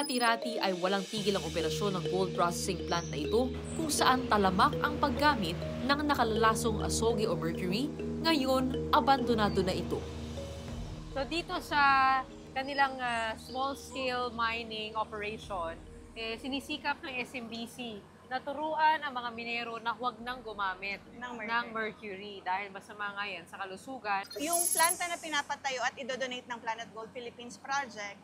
Dati-rati ay walang tigil ang operasyon ng gold processing plant na ito kung saan talamak ang paggamit ng nakalalasong asogi o mercury. Ngayon, abandonado na ito. So dito sa kanilang small-scale mining operation, sinisikap ng SMBC na turuan ang mga minero na huwag nang gumamit ng mercury dahil masama nga yan sa kalusugan. Yung planta na pinapatayo at idodonate ng Planet Gold Philippines Project,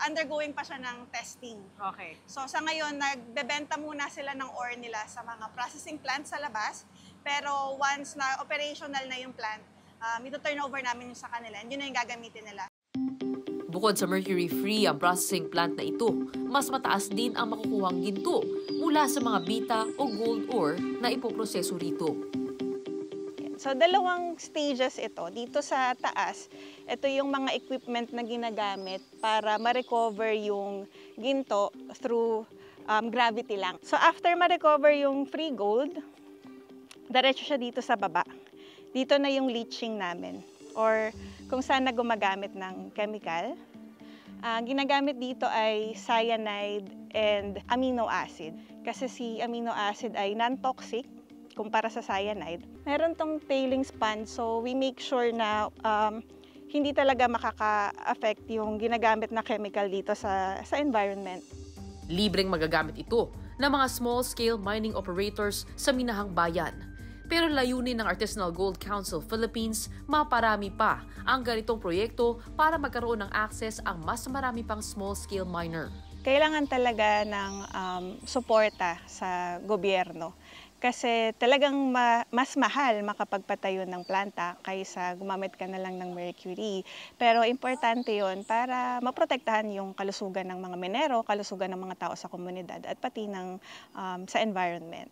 undergoing pa siya ng testing. Okay. So sa ngayon, nagbebenta muna sila ng ore nila sa mga processing plant sa labas, pero once na operational na yung plant, ito turnover namin yung sa kanila, and yun na yung gagamitin nila. Bukod sa mercury-free ang processing plant na ito, mas mataas din ang makukuhang ginto mula sa mga bita o gold ore na ipoproseso rito. So dalawang stages ito. Dito sa taas, ito yung mga equipment na ginagamit para ma-recover yung ginto through gravity lang. So after ma-recover yung free gold, diretso siya dito sa baba. Dito na yung leaching namin, or kung saan na gumagamit ng chemical. Ginagamit dito ay cyanide and amino acid. Kasi si amino acid ay non-toxic kumpara sa cyanide. Meron tong tailings pond, so we make sure na hindi talaga makaka-affect yung ginagamit na chemical dito sa environment. Libreng magagamit ito ng mga small-scale mining operators sa minahang bayan. Pero layunin ng Artisanal Gold Council Philippines, maparami pa ang ganitong proyekto para magkaroon ng access ang mas marami pang small-scale miner. Kailangan talaga ng suporta sa gobyerno kasi talagang mas mahal makapagpatayo ng planta kaysa gumamit ka na lang ng mercury. Pero importante yon para maprotektahan yung kalusugan ng mga minero, kalusugan ng mga tao sa komunidad at pati ng, sa environment.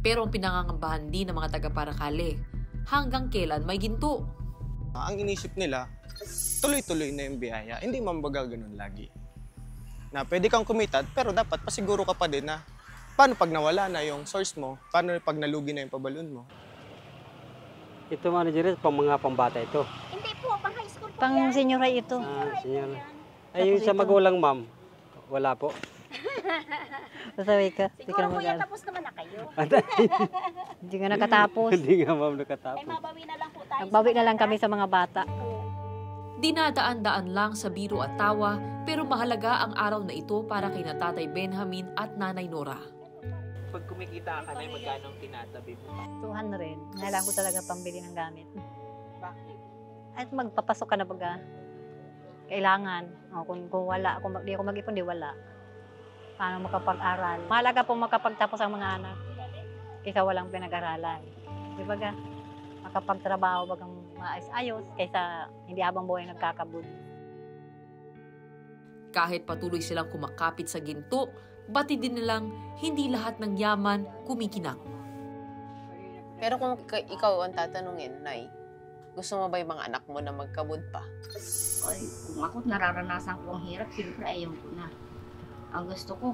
Pero ang pinangangambahan din ng mga taga-Paracale, hanggang kailan may ginto? Ang inisip nila, tuloy-tuloy na yung biyaya. Hindi mambaga ganun lagi. Na pwede kang kumitad, pero dapat pasiguro ka pa din na paano pag nawala na yung source mo, paano pag nalugi na yung pabalon mo. Ito manager, pang mga pambata ito. Hindi po, pang high school po pang yan. senior high ito. Senior. Ay, yung sa magulang ma'am, wala po. Sasabi ka, hindi ka Siguro na kuya, mag-aral. tapos naman na kayo. Hindi ka nakatapos. Hindi nga ma'am Ay, nakatapos. mabawi na lang po tayo. Nagbawi na lang kami sa mga bata. Dinadaan-daan lang sa biro at tawa, pero mahalaga ang araw na ito para kay na Tatay Benjamin at Nanay Nora. Pag kumikita ka na, magkano ang tinatabi mo? 200. Kailangan ko talaga pambili ng gamit. Bakit? At magpapasok ka na baga. Kailangan. O, kung wala, kung di ako mag-ipon, di wala. Paano makapag-aral? Mahalaga po makapagtapos ang mga anak. Kaysa walang pinag-aralan. Di ba ga? Makapagtrabaho bagang maayos kaysa hindi habang buhay nagkakabud. Kahit patuloy silang kumakapit sa ginto, batid din nilang hindi lahat ng yaman kumikinang. Pero kung ikaw ang tatanungin, Nay, gusto mo ba yung mga anak mo na magkabud pa? Ay, kung ako nararanasan ko ang hirap, siyempre ayaw ko na. Ang gusto ko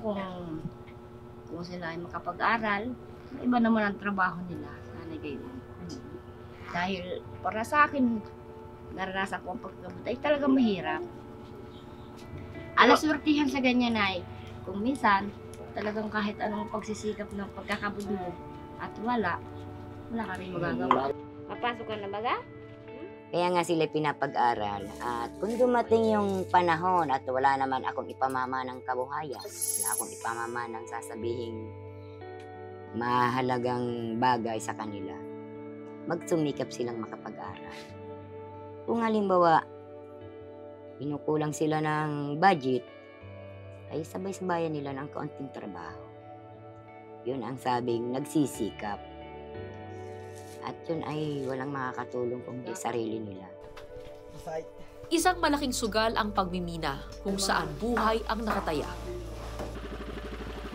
kung sila ay makapag-aral, iba naman ang trabaho nila. Sana ganyan. Dahil para sa akin, naranasan ko ang pagkabud ay talagang mahirap. Alaswertihan sa ganyan ay, kung minsan, talagang kahit anong pagsisikap ng pagkakabud mo at wala ka rin magagawa. Papasok ka na baga? Kaya nga sila pinapag-aral. At kung dumating yung panahon at wala naman akong ipamama ng kabuhayan, wala akong ipamama ng sasabihing mahalagang bagay sa kanila, magsumikap silang makapag-aral. Kung halimbawa, pinukulang sila ng budget, ay sabay-sabayan nila ng kaunting trabaho. Yun ang sabing nagsisikap. At yun ay walang makakatulong kundi sarili nila. Isang malaking sugal ang pagmimina kung saan buhay ang nakataya.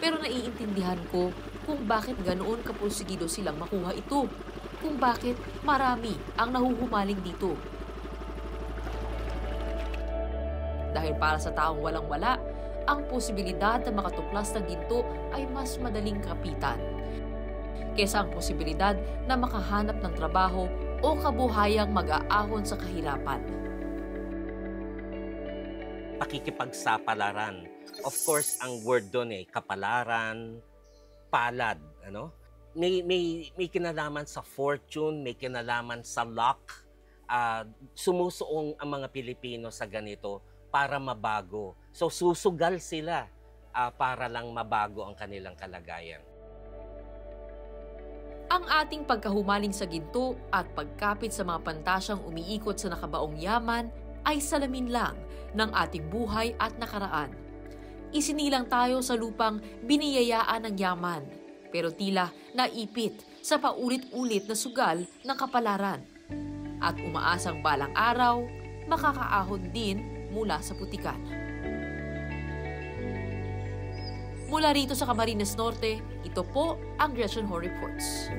Pero naiintindihan ko kung bakit ganoon kapursigido silang makuha ito. Kung bakit marami ang nahuhumaling dito. Dahil para sa taong walang-wala, ang posibilidad na makatuklas ng ginto ay mas madaling kapitan kesa ang posibilidad na makahanap ng trabaho o kabuhayang mag-aahon sa kahirapan. pakikipagsapalaran. Of course, ang word doon kapalaran, palad, ano? May kinalaman sa fortune, may kinalaman sa luck. Sumusuong ang mga Pilipino sa ganito para mabago. So susugal sila para lang mabago ang kanilang kalagayan. Ang ating pagkahumaling sa ginto at pagkapit sa mga pantasyang umiikot sa nakabaong yaman ay salamin lang ng ating buhay at nakaraan. Isinilang tayo sa lupang biniyayaan ng yaman, pero tila naipit sa paulit-ulit na sugal ng kapalaran. At umaasang balang araw, makakaahon din mula sa putikan. Mula rito sa Camarines Norte, ito po ang Gretchen Ho Reports.